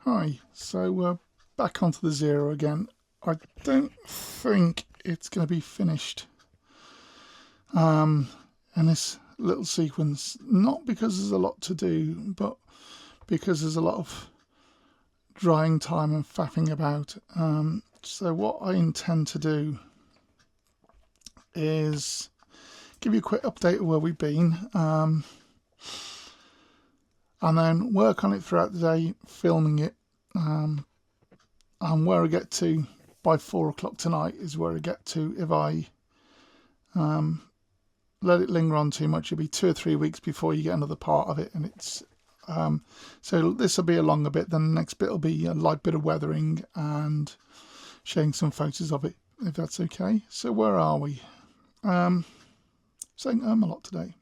Hi, so we're back onto the Zero again. I don't think it's going to be finished in this little sequence, not because there's a lot to do, but because there's a lot of drying time and faffing about. So what I intend to do is give you a quick update of where we've been, and then work on it throughout the day, filming it, and where I get to by 4 o'clock tonight is where I get to. If I let it linger on too much, it'll be 2 or 3 weeks before you get another part of it, and it's so this will be a longer bit. Then the next bit will be a light bit of weathering and showing some photos of it, if that's okay. So where are we? Saying a lot today.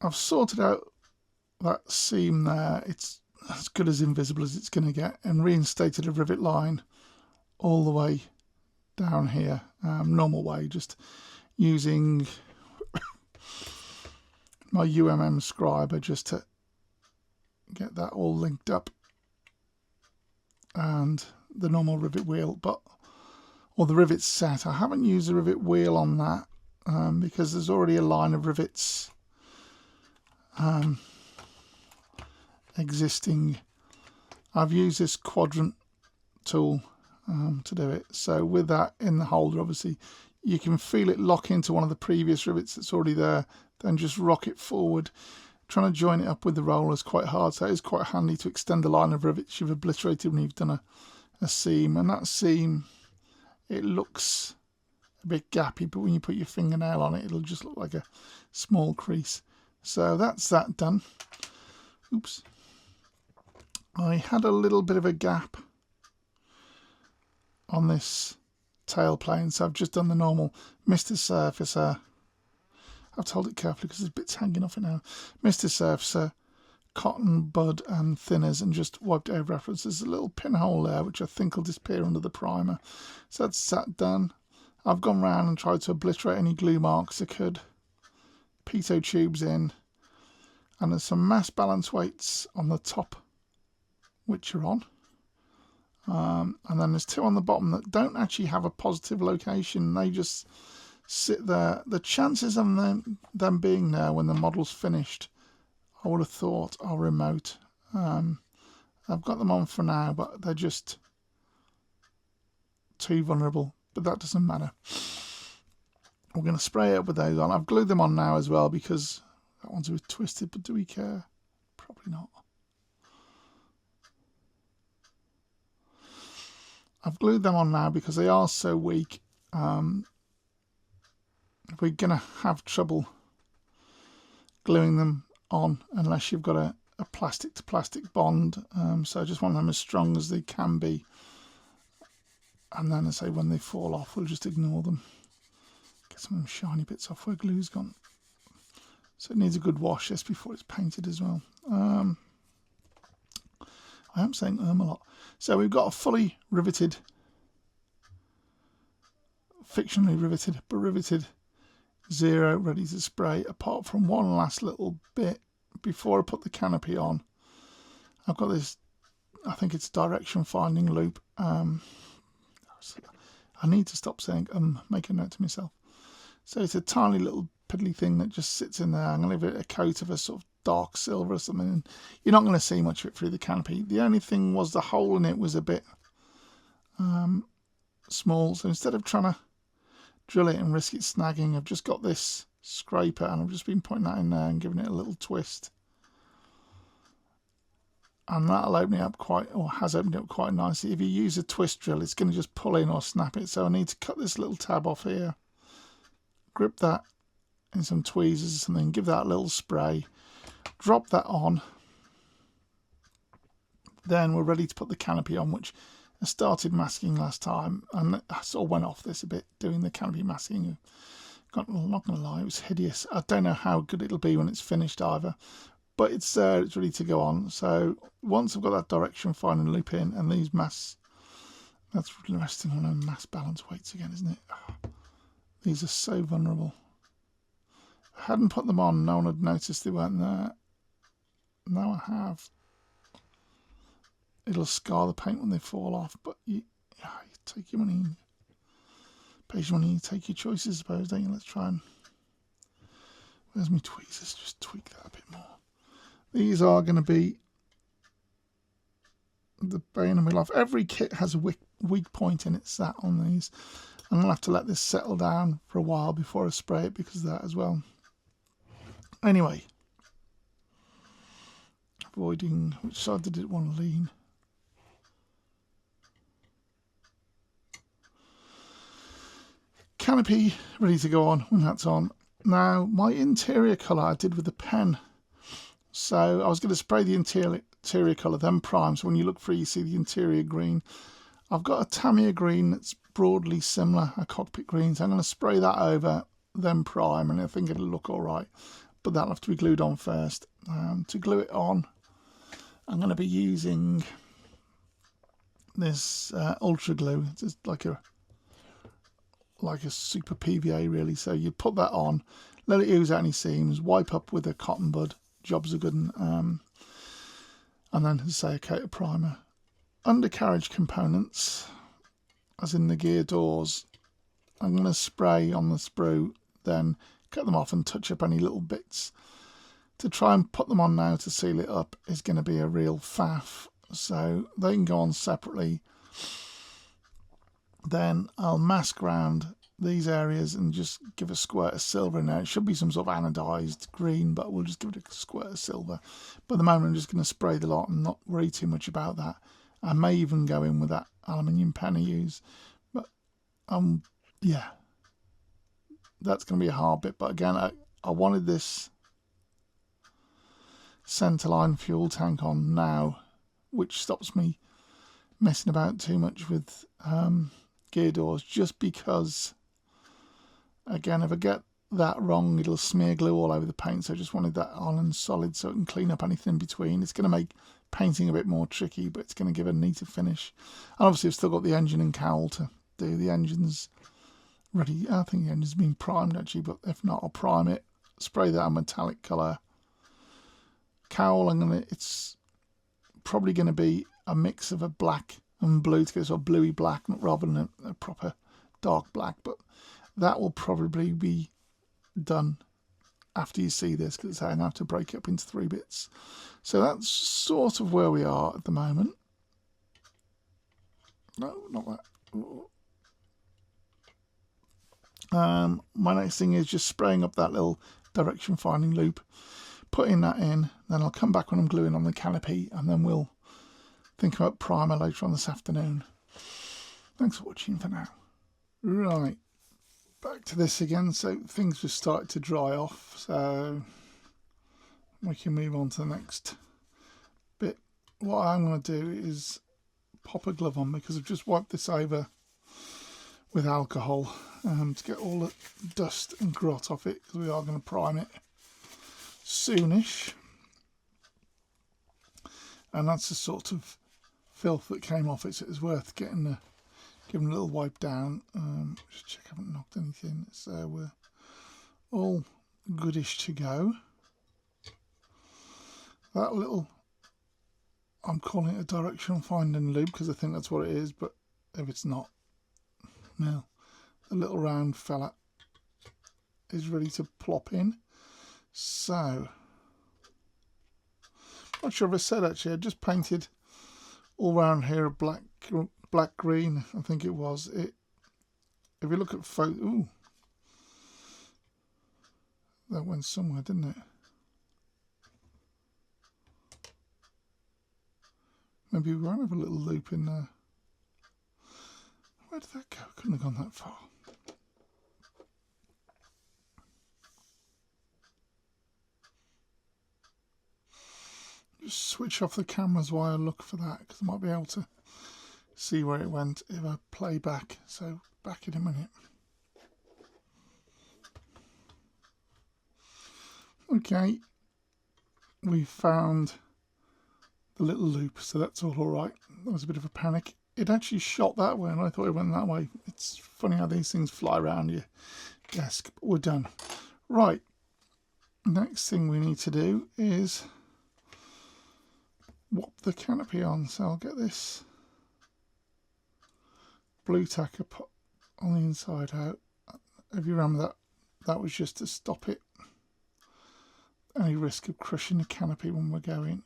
I've sorted out that seam there. It's as good as invisible as it's going to get, and reinstated a rivet line all the way down here, normal way, just using my UMM scriber just to get that all linked up, and the normal rivet wheel, or the rivet set. I haven't used a rivet wheel on that because there's already a line of rivets existing. I've used this quadrant tool to do it. So with that in the holder, obviously you can feel it lock into one of the previous rivets that's already there, then just rock it forward. Trying to join it up with the roller is quite hard, so it is quite handy to extend the line of rivets you've obliterated when you've done a seam. And that seam, it looks a bit gappy, but when you put your fingernail on it, it'll just look like a small crease. So that's that done. Oops. I had a little bit of a gap on this tail plane, so I've just done the normal Mr. Surfacer. I've told it carefully because there's bits hanging off it now. Mr. Surfacer, cotton bud and thinners, and just wiped it over afterwards. There's a little pinhole there which I think will disappear under the primer. So that's that done. I've gone round and tried to obliterate any glue marks I could. Pitot tubes in, and there's some mass balance weights on the top which are on, and then there's 2 on the bottom that don't actually have a positive location. They just sit there. The chances of them being there when the model's finished, I would have thought, are remote. I've got them on for now, but they're just too vulnerable, but that doesn't matter. We're going to spray it up with those on. I've glued them on now as well because that one's a bit twisted, but do we care? Probably not. I've glued them on now because they are so weak. We're going to have trouble gluing them on unless you've got a plastic to plastic bond. So I just want them as strong as they can be. And then I say when they fall off, we'll just ignore them. Get some of them shiny bits off where glue's gone. So it needs a good wash just before it's painted as well. I am saying a lot. So we've got a fully riveted, fictionally riveted, but riveted Zero ready to spray, apart from one last little bit before I put the canopy on. I've got this, I think it's direction finding loop. I need to stop saying make a note to myself. So it's a tiny little piddly thing that just sits in there. I'm going to give it a coat of a sort of dark silver or something, and you're not going to see much of it through the canopy. The only thing was the hole in it was a bit small, so instead of trying to drill it and risk it snagging, I've just got this scraper and I've just been putting that in there and giving it a little twist, and that'll open it up quite, or has opened it up quite nicely. If you use a twist drill, it's going to just pull in or snap it, so I need to cut this little tab off here, grip that in some tweezers or something, give that a little spray, drop that on. Then we're ready to put the canopy on, which I started masking last time, and I sort of went off this a bit doing the canopy masking. I'm not going to lie, it was hideous. I don't know how good it'll be when it's finished either, but it's there, it's ready to go on. So once I've got that direction finding loop in, and these mass, that's resting on those mass balance weights again, isn't it? Oh, these are so vulnerable. If I hadn't put them on, no one had noticed they weren't there. now I have, it'll scar the paint when they fall off, but you take your money, pay your money, you take your choices, I suppose, don't you? Let's try and, where's my tweezers? Just tweak that a bit more. These are going to be the bane of my life. Every kit has a weak point in it, sat on these. I'm going to have to let this settle down for a while before I spray it because of that as well. Anyway, avoiding, which side did it want to lean? Canopy ready to go on when that's on. Now, my interior colour I did with the pen. So I was going to spray the interior colour, then prime. So when you look through, you see the interior green. I've got a Tamiya green that's broadly similar, a cockpit green. So I'm going to spray that over, then prime, and I think it'll look all right. But that'll have to be glued on first. To glue it on, I'm going to be using this ultra glue. It's just like a super PVA really. So you put that on, let it ooze out any seams, wipe up with a cotton bud. Jobs are good, and then, as I say, a coat of primer. Undercarriage components, as in the gear doors, I'm going to spray on the sprue, then cut them off and touch up any little bits. To try and put them on now to seal it up is going to be a real faff, so they can go on separately. Then I'll mask around these areas and just give a squirt of silver in there. It should be some sort of anodized green, but we'll just give it a squirt of silver. But at the moment I'm just going to spray the lot and not worry too much about that. I may even go in with that aluminium pen I use, but yeah, that's going to be a hard bit. But again, I wanted this centerline fuel tank on now, which stops me messing about too much with gear doors, just because, again, if I get that wrong, it'll smear glue all over the paint. So I just wanted that on and solid so it can clean up anything in between. It's going to make painting a bit more tricky, but it's going to give a neater finish. And obviously I've still got the engine and cowl to do. The engine's ready. I think the engine's been primed actually, but if not, I'll prime it, spray that a metallic colour. Cowl, it's probably going to be a mix of a black and blue to get sort of bluey black rather than a proper dark black, but that will probably be done after you see this, because I have to break it up into 3 bits. So that's sort of where we are at the moment. No, not that. My next thing is just spraying up that little direction finding loop, putting that in, then I'll come back when I'm gluing on the canopy, and then we'll think about primer later on this afternoon. Thanks for watching for now. Right, back to this again. So things have started to dry off, so we can move on to the next bit. What I'm going to do is pop a glove on, because I've just wiped this over with alcohol to get all the dust and grot off it, because we are going to prime it soonish. And that's the sort of filth that came off it, so it's worth giving a little wipe down. Just check I haven't knocked anything. So we're all goodish to go. That little, I'm calling it a direction finding loop because I think that's what it is, but if it's not, no. The little round fella is ready to plop in. So, not sure if I said actually, I just painted all around here a black green, I think it was. If you look at photo, ooh, that went somewhere, didn't it? Maybe we won't have a little loop in there. Where did that go? Couldn't have gone that far. Just switch off the cameras while I look for that, because I might be able to see where it went if I play back. So back in a minute. Okay, we found the little loop, so that's all right. That was a bit of a panic. It actually shot that way and I thought it went that way. It's funny how these things fly around your desk, but we're done. Right, next thing we need to do is whop the canopy on. So I'll get this blue tacker put on the inside out. If you remember that, that was just to stop it, any risk of crushing the canopy when we're going.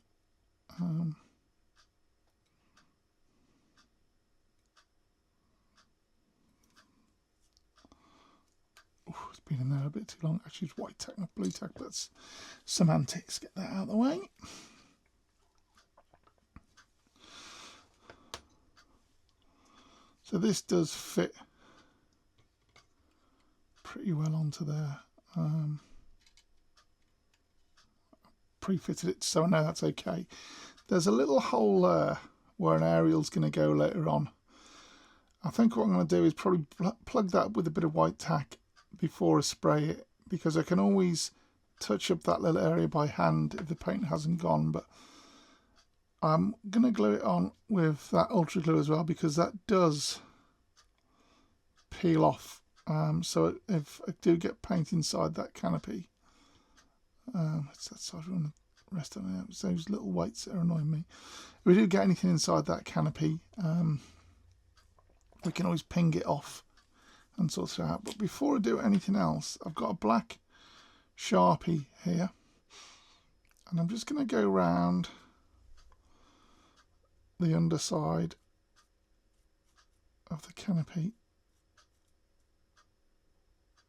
It's been in there a bit too long. Actually, it's white tack, not blue tack, but that's semantics. Get that out of the way. So this does fit pretty well onto there. Pre-fitted it so I know that's okay. There's a little hole there where an aerial's going to go later on. I think what I'm going to do is probably plug that up with a bit of white tack before I spray it, because I can always touch up that little area by hand if the paint hasn't gone. But I'm going to glue it on with that ultra glue as well, because that does peel off. So if I do get paint inside that canopy, it's that side on the rest of it. It's those little weights that are annoying me. If we do get anything inside that canopy, we can always ping it off and sort it out. But before I do anything else, I've got a black Sharpie here, and I'm just going to go round the underside of the canopy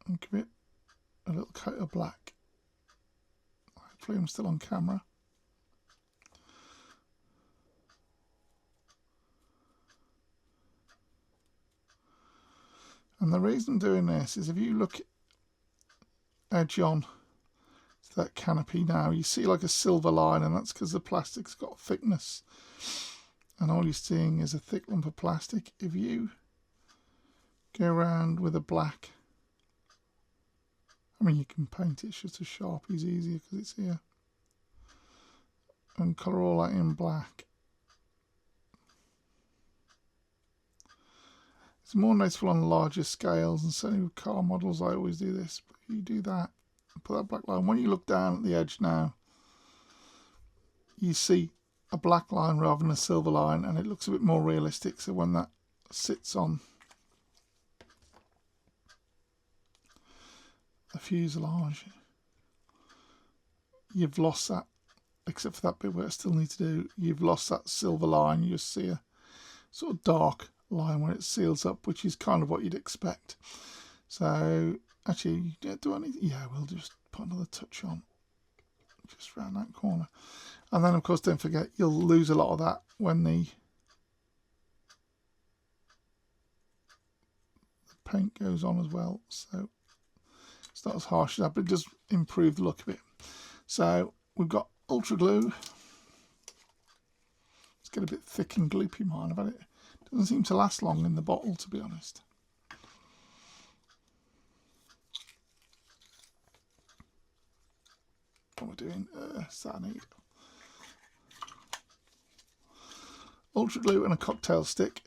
and give it a little coat of black. Hopefully I'm still on camera. And the reason I'm doing this is if you look edge on to that canopy now, you see like a silver line, and that's because the plastic's got thickness. And all you're seeing is a thick lump of plastic. If you go around with a black, I mean, you can paint it, it's just a Sharpie's easier because it's here, and colour all that in black. It's more noticeable on larger scales, and certainly with car models I always do this. But you do that, put that black line. When you look down at the edge now, you see a black line rather than a silver line, and it looks a bit more realistic. So when that sits on the fuselage, you've lost that, except for that bit where it still needs to do, you've lost that silver line. You see a sort of dark line when it seals up, which is kind of what you'd expect. So actually, do I need, yeah, we'll just put another touch on just around that corner. And then of course, don't forget, you'll lose a lot of that when the paint goes on as well. So it's not as harsh as that, but it does improve the look of it. So we've got ultra glue. It's getting a bit thick and gloopy, mine. I've had it. Doesn't seem to last long in the bottle, to be honest. What we're doing, cyanide. Ultra glue and a cocktail stick.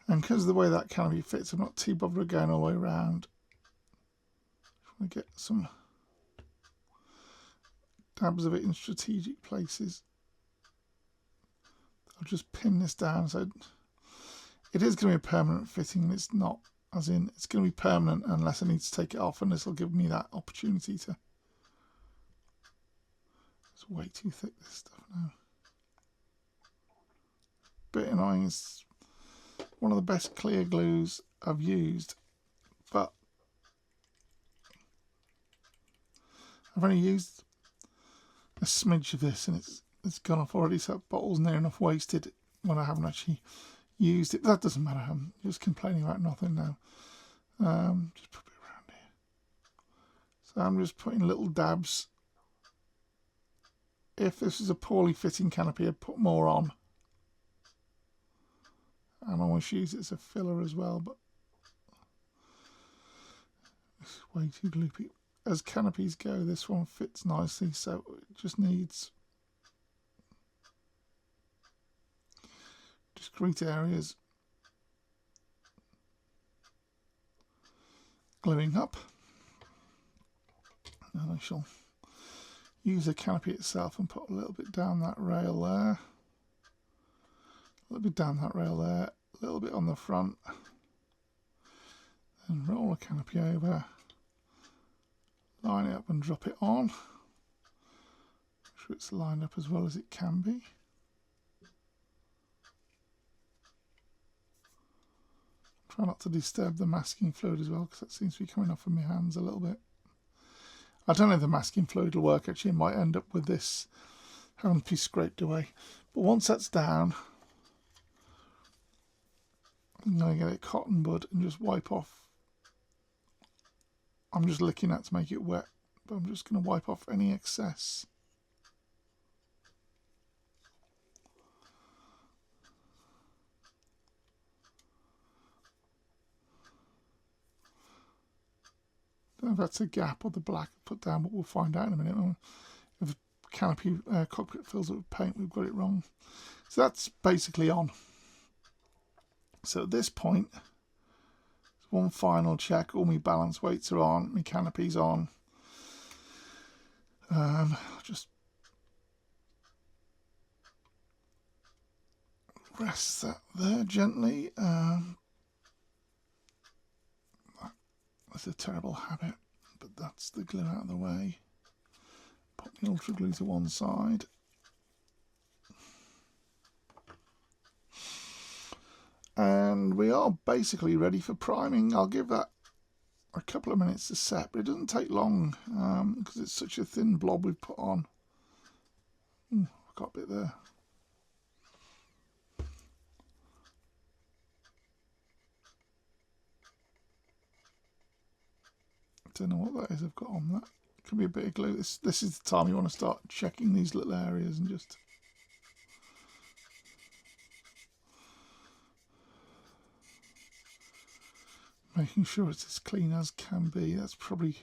And because of the way that canopy fits, I'm not too bothered going all the way around. I want to get some dabs of it in strategic places. I'll just pin this down. So it is going to be a permanent fitting, and it's not, as in it's going to be permanent unless I need to take it off, and this will give me that opportunity to. It's way too thick, this stuff now. Bit annoying. It's one of the best clear glues I've used, but I've only used a smidge of this, and it's gone off already. So that bottle's near enough wasted when I haven't actually used it. But that doesn't matter. I'm just complaining about nothing now. Just put it around here. So I'm just putting little dabs. If this is a poorly fitting canopy, I'd put more on. And I always use it as a filler as well, but it's way too gloopy. As canopies go, this one fits nicely, so it just needs discrete areas gluing up. And I shall use the canopy itself and put a little bit down that rail there, a little bit down that rail there, a little bit on the front, and roll the canopy over, line it up and drop it on. Make sure it's lined up as well as it can be. Try not to disturb the masking fluid as well, because that seems to be coming off of my hands a little bit. I don't know if the masking fluid will work. Actually, it might end up with this having to be scraped away. But once that's down, I'm going to get a cotton bud and just wipe off. I'm just licking that to make it wet, but I'm just going to wipe off any excess. I don't know if that's a gap or the black put down, but we'll find out in a minute. If the canopy cockpit fills it with paint, we've got it wrong. So that's basically on. So at this point, one final check. All my balance weights are on, my canopy's on. Just rest that there gently. That's a terrible habit, but that's the glue out of the way. Pop the ultra glue to one side. And we are basically ready for priming. I'll give that a couple of minutes to set, but it doesn't take long because it's such a thin blob we've put on. Ooh, I've got a bit there. Don't know what that is I've got on that. It could be a bit of glue. This is the time you want to start checking these little areas and just making sure it's as clean as can be. That's probably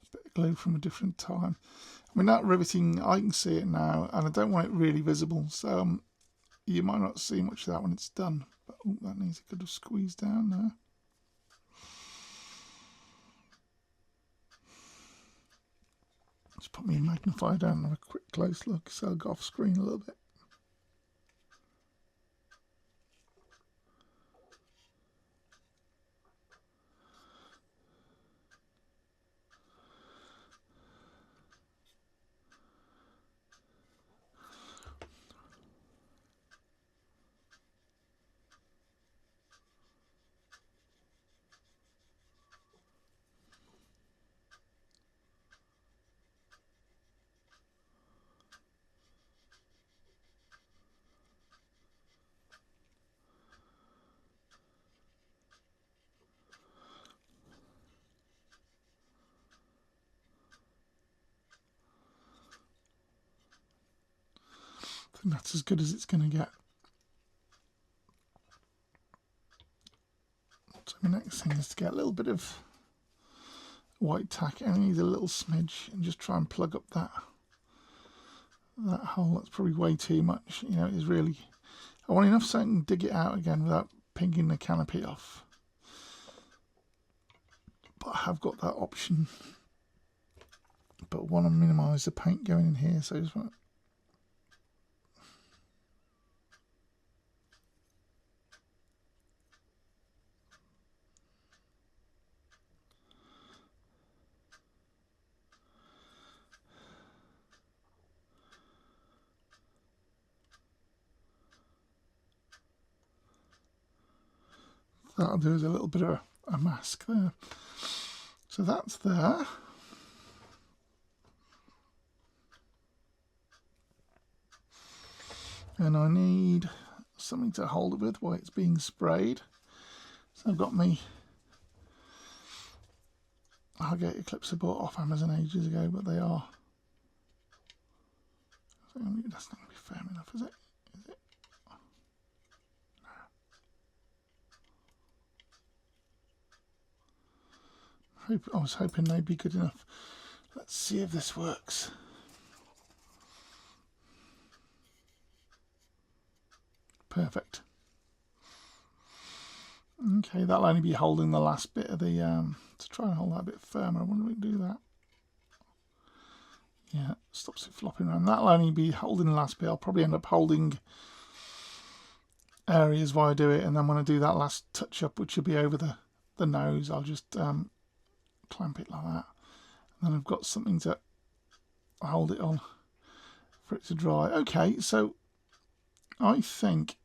a bit of glue from a different time. I mean, that riveting, I can see it now, and I don't want it really visible, so you might not see much of that when it's done. But ooh, that needs a good squeeze down there. Just put my magnifier down and have a quick close look, so I'll go off screen a little bit. I think that's as good as it's going to get. So my next thing is to get a little bit of white tack. I need a little smidge and just try and plug up that hole. That's probably way too much. You know, it is really. I want enough so I can dig it out again without pinking the canopy off. But I have got that option. But I want to minimise the paint going in here, so I just want. That'll do as a little bit of a mask there. So that's there. And I need something to hold it with while it's being sprayed. So I've got me alligator clips I bought off Amazon ages ago, but they are. That's not going to be firm enough, is it? Is it? I was hoping they'd be good enough. Let's see if this works. Perfect. Okay, that'll only be holding the last bit of the, to try and hold that a bit firmer. I wonder if we can do that. Yeah, stops it flopping around. That'll only be holding the last bit. I'll probably end up holding areas while I do it, and then when I do that last touch up, which will be over the nose, I'll just clamp it like that. And then I've got something to hold it on for it to dry. Okay, so I think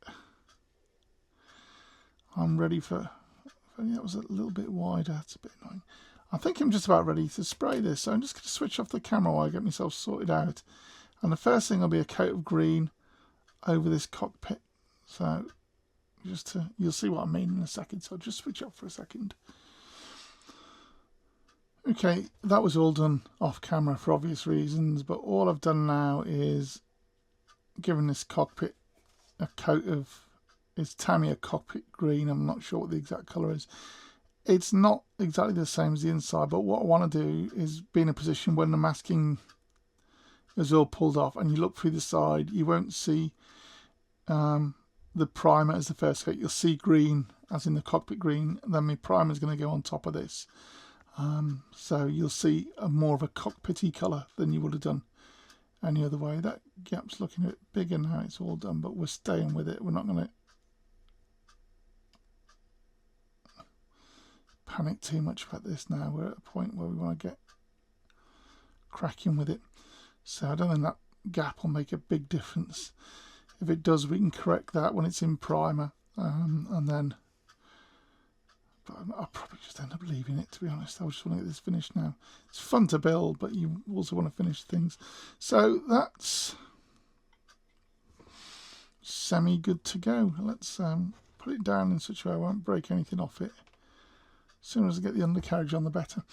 I'm ready for that was a little bit wider. It's a bit annoying. I think I'm just about ready to spray this. So I'm just going to switch off the camera while I get myself sorted out. And the first thing will be a coat of green over this cockpit. So you'll see what I mean in a second. So I'll just switch off for a second. Okay, that was all done off camera for obvious reasons. But all I've done now is given this cockpit a coat of, it's Tamiya cockpit green. I'm not sure what the exact colour is. It's not exactly the same as the inside, but what I want to do is be in a position when the masking is all pulled off and you look through the side, you won't see the primer as the first coat. You'll see green, as in the cockpit green, and then my primer is going to go on top of this. So you'll see more of a cockpity colour than you would have done any other way. That gap's looking a bit bigger now it's all done, but we're staying with it. We're not going to panic too much about this now. We're at a point where we want to get cracking with it. So I don't think that gap will make a big difference. If it does, we can correct that when it's in primer, and then but I'll probably just end up leaving it, to be honest. I just want to get this finished now. It's fun to build, but you also want to finish things. So that's semi good to go. Let's put it down in such a way I won't break anything off it. As soon as I get the undercarriage on, the better.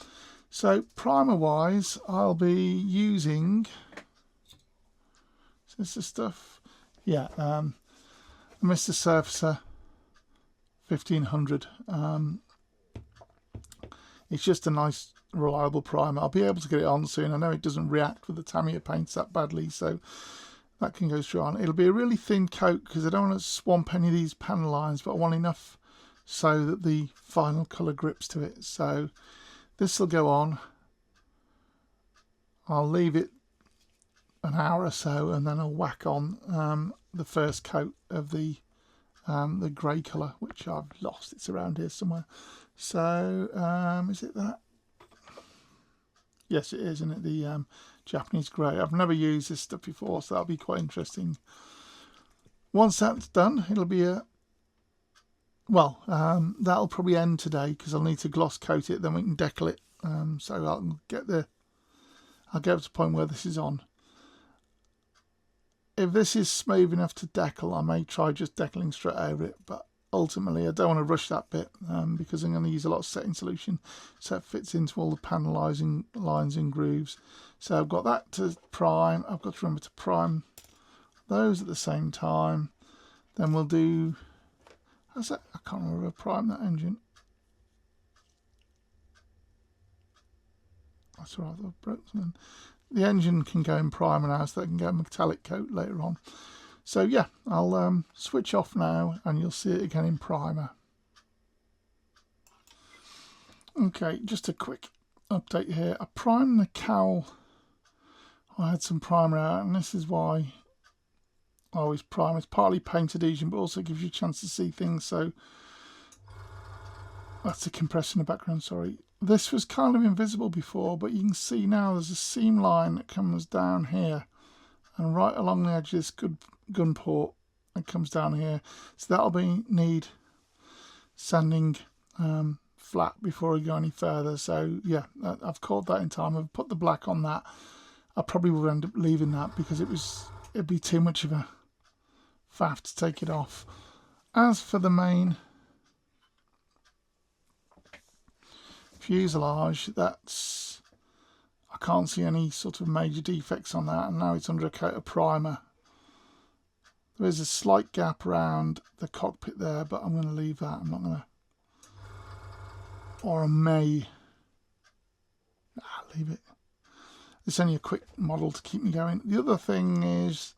So primer wise, I'll be using, is this the stuff? Yeah, Mr. Surfacer 1500. It's just a nice reliable primer. I'll be able to get it on soon. I know it doesn't react with the Tamiya paints that badly, so that can go straight on. It'll be a really thin coat because I don't want to swamp any of these panel lines, but I want enough so that the final colour grips to it. So this will go on. I'll leave it an hour or so, and then I'll whack on the first coat of the grey colour, which I've lost. It's around here somewhere. So is it that? Yes, it is, isn't it? The Japanese grey. I've never used this stuff before, so that'll be quite interesting. Once that's done, it'll be a that'll probably end today because I'll need to gloss coat it, then we can decal it. So I'll get to the point where this is on. If this is smooth enough to decal, I may try just decaling straight over it, but ultimately I don't want to rush that bit because I'm going to use a lot of setting solution so it fits into all the panelizing lines and grooves. So I've got that to prime. I've got to remember to prime those at the same time. Then we'll do, how's that? I can't remember if I prime that engine. That's all right, I've broken something. The engine can go in primer now, so that can get a metallic coat later on. So yeah, I'll switch off now and you'll see it again in primer. Okay, just a quick update here. I primed the cowl. I had some primer out, and this is why I always prime. It's partly paint adhesion, but also gives you a chance to see things. So that's the compressor in the background, sorry. This was kind of invisible before, but you can see now there's a seam line that comes down here and right along the edge of this gun port and comes down here. So that'll need sanding flat before I go any further. So yeah, I've caught that in time. I've put the black on that. I probably will end up leaving that because it'd be too much of a faff to take it off. As for the main fuselage, I can't see any sort of major defects on that, and now it's under a coat of primer. There is a slight gap around the cockpit there, but I'm going to leave that. I'm not going to, or I may leave it. It's only a quick model to keep me going. The other thing is,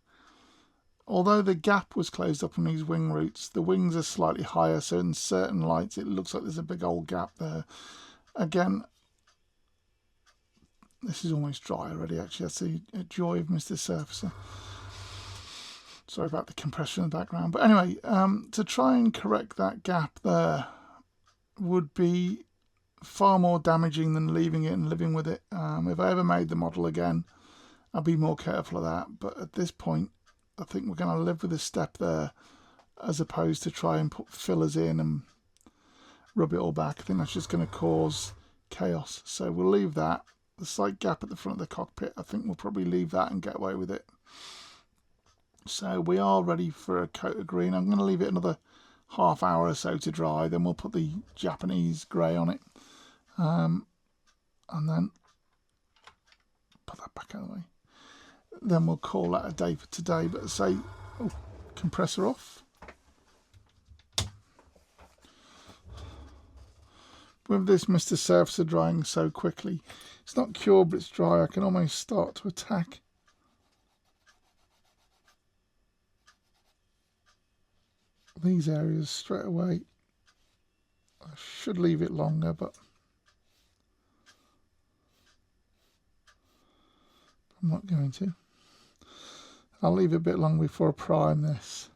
although the gap was closed up on these wing roots, the wings are slightly higher, so in certain lights it looks like there's a big old gap there. Again, This is almost dry already, actually. That's the joy of Mr. Surfacer. Sorry about the compression in the background. But anyway, to try and correct that gap there would be far more damaging than leaving it and living with it. If I ever made the model again, I'd be more careful of that. But at this point, I think we're going to live with this step there as opposed to try and put fillers in and rub it all back. I think that's just going to cause chaos. So we'll leave that. The slight gap at the front of the cockpit, I think we'll probably leave that and get away with it. So we are ready for a coat of green. I'm going to leave it another half hour or so to dry, then we'll put the Japanese grey on it, and then put that back out of the way. Then we'll call that a day for today. But say, oh, compressor off. With this Mr. Surfacer drying so quickly, it's not cured but it's dry, I can almost start to attack these areas straight away. I should leave it longer, but I'm not going to. I'll leave it a bit longer before I prime this.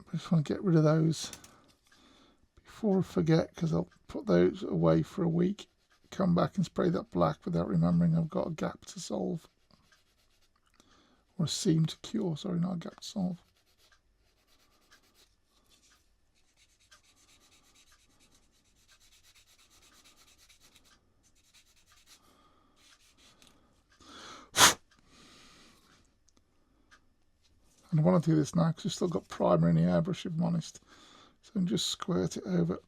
I just want to get rid of those before I forget, because I'll put those away for a week, come back and spray that black without remembering I've got a gap to solve. Or a seam to cure, sorry, not a gap to solve. And I want to do this now because I've still got primer in the airbrush, if I'm honest. So I can just squirt it over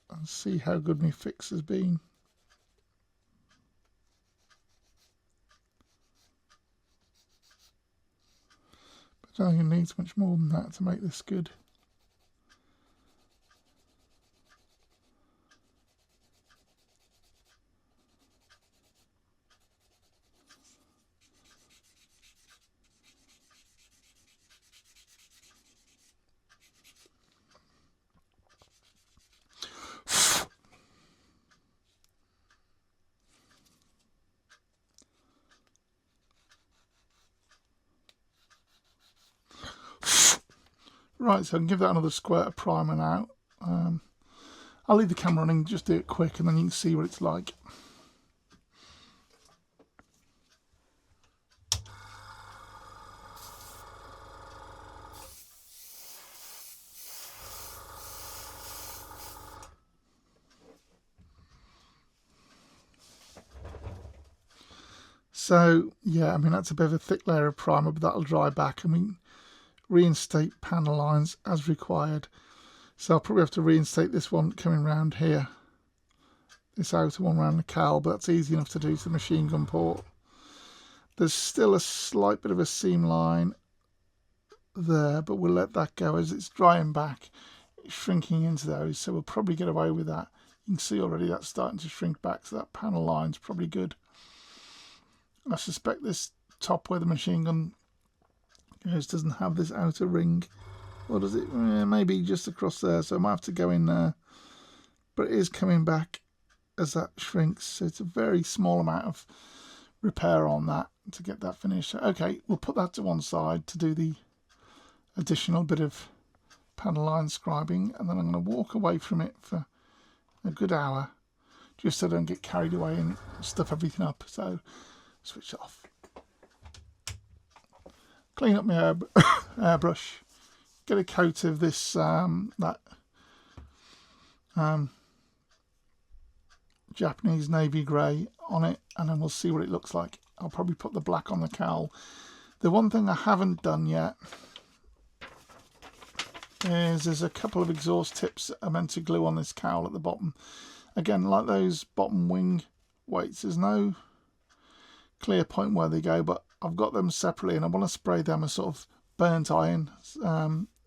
and see how good my fix has been. But I don't think it needs much more than that to make this good. Right, so I can give that another squirt of primer now. I'll leave the camera running, just do it quick, and then you can see what it's like. So, yeah, I mean, that's a bit of a thick layer of primer, but that'll dry back, and we reinstate panel lines as required. So I'll probably have to reinstate this one coming round here, this outer one around the cowl, but that's easy enough to do to the machine gun port. There's still a slight bit of a seam line there, but we'll let that go as it's drying back, it's shrinking into those, so we'll probably get away with that. You can see already that's starting to shrink back, so that panel line's probably good. I suspect this top where the machine gun goes doesn't have this outer ring, or does it? Maybe just across there, so I might have to go in there, but it is coming back as that shrinks, so it's a very small amount of repair on that to get that finished. Okay, we'll put that to one side to do the additional bit of panel line scribing, and then I'm going to walk away from it for a good hour just so I don't get carried away and stuff everything up. So switch it off, clean up my airbrush, get a coat of this Japanese navy grey on it, and then we'll see what it looks like. I'll probably put the black on the cowl. The one thing I haven't done yet is there's a couple of exhaust tips that are meant to glue on this cowl at the bottom. Again, like those bottom wing weights, there's no clear point where they go, but I've got them separately and I want to spray them a sort of burnt iron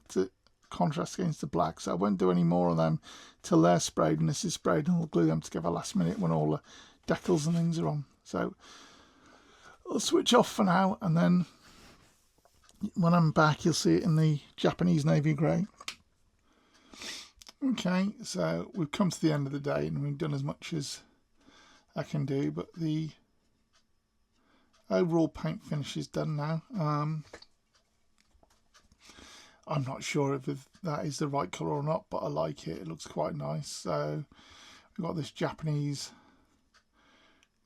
to contrast against the black, so I won't do any more of them till they're sprayed and this is sprayed, and I'll glue them together last minute when all the decals and things are on. So I'll switch off for now, and then when I'm back you'll see it in the Japanese navy grey. Okay, so we've come to the end of the day and we've done as much as I can do, but the overall paint finish is done now. I'm not sure if that is the right colour or not, but I like it. It looks quite nice. So we've got this Japanese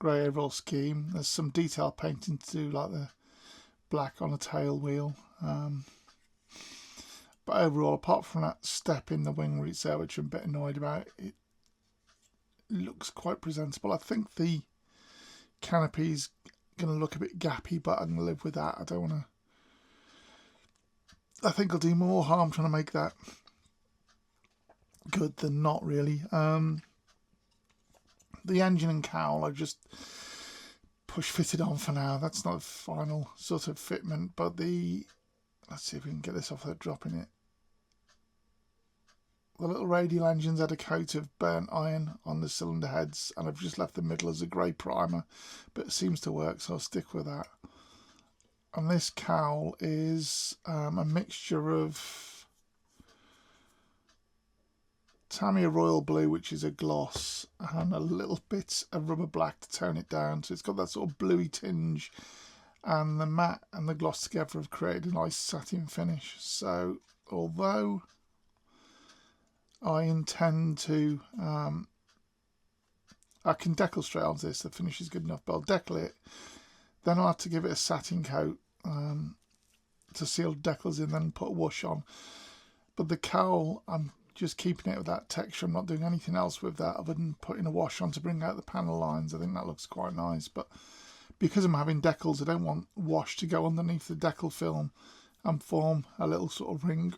grey overall scheme. There's some detail painting to do, like the black on a tail wheel. But overall, apart from that step in the wing roots there, which I'm a bit annoyed about, it looks quite presentable. I think the canopy's going to look a bit gappy, but I'm going to live with that. I don't want to... I think I'll do more harm trying to make that good than not, really. The engine and cowl I've just push fitted on for now. That's not a final sort of fitment, but the... Let's see if we can get this off without dropping it. The little radial engines had a coat of burnt iron on the cylinder heads, and I've just left the middle as a grey primer, but it seems to work, so I'll stick with that. And this cowl is a mixture of Tamiya Royal Blue, which is a gloss, and a little bit of rubber black to tone it down. So it's got that sort of bluey tinge, and the matte and the gloss together have created a nice satin finish. So although I intend to, I can decal straight onto this, the finish is good enough, but I'll decal it. Then I'll have to give it a satin coat to seal the decals in, then put a wash on. But the cowl, I'm just keeping it with that texture. I'm not doing anything else with that other than putting a wash on to bring out the panel lines. I think that looks quite nice. But because I'm having decals, I don't want wash to go underneath the decal film and form a little sort of ring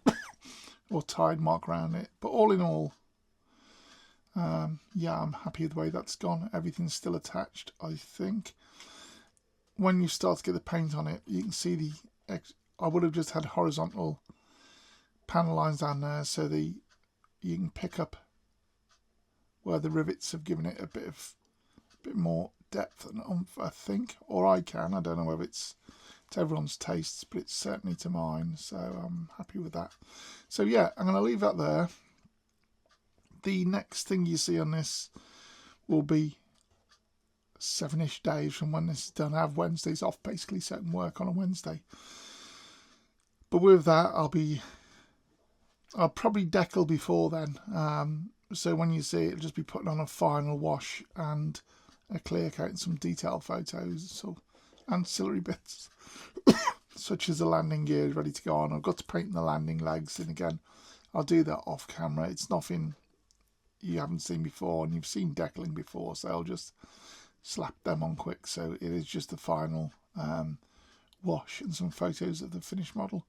or tide mark around it. But all in all, yeah, I'm happy with the way that's gone. Everything's still attached, I think. When you start to get the paint on it, you can see I would have just had horizontal panel lines down there, so you can pick up where the rivets have given it a bit more depth and oomph, I think, or I can. I don't know whether it's to everyone's tastes, but it's certainly to mine, so I'm happy with that. So yeah, I'm going to leave that there. The next thing you see on this will be 7-ish days from when this is done. I have Wednesdays off basically, so I can work on a Wednesday. But with that, I'll probably decal before then. So when you see it, it'll just be putting on a final wash and a clear coat and some detailed photos, so ancillary bits such as the landing gear ready to go on. I've got to paint the landing legs, and again, I'll do that off camera. It's nothing you haven't seen before, and you've seen decaling before, so I'll just slap them on quick. So it is just the final wash and some photos of the finished model.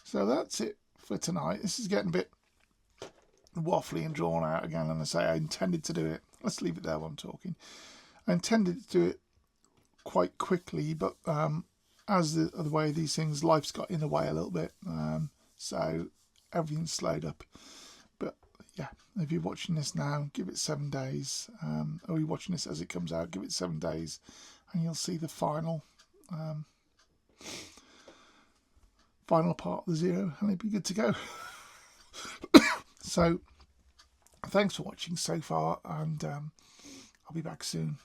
So that's it for tonight. This is getting a bit waffly and drawn out again, and I say I intended to do it. Let's leave it there while I'm talking. I intended to do it quite quickly, but as the way these things, life's got in the way a little bit, so everything's slowed up. But yeah, if you're watching this now, give it 7 days, or you're watching this as it comes out, give it 7 days, and you'll see the final part of the Zero, and it'll be good to go. So thanks for watching so far, and I'll be back soon.